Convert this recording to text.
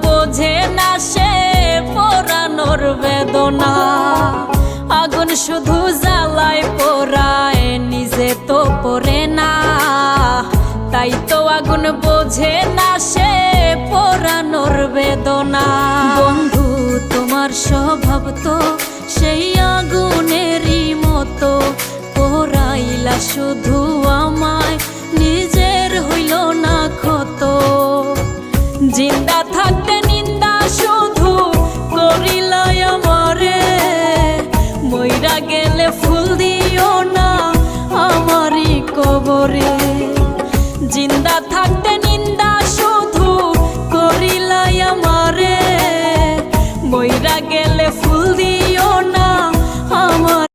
বোঝে না সে পোড়ানোর বেদনা। আগুন শুধু জ্বালায় পোড়ায়, নিজে তো পড়ে না। তাই তো আগুন বোঝে না সে পোড়ানোর বেদনা। বন্ধু তোমার স্বভাব তো সেই আগুনেরই মতো, পোড়াইলা শুধু আমায়, নিজের হইল না ক্ষত। জিন্দা থাকতে নিন্দা শুধু করিলাই আমারে, মইরা গেলে ফুল দিও না আমারই কবরে। জিন্দা থাকতে নিন্দা শুধু করিলাই আমারে, মইরা গেলে ফুল দিও না আমার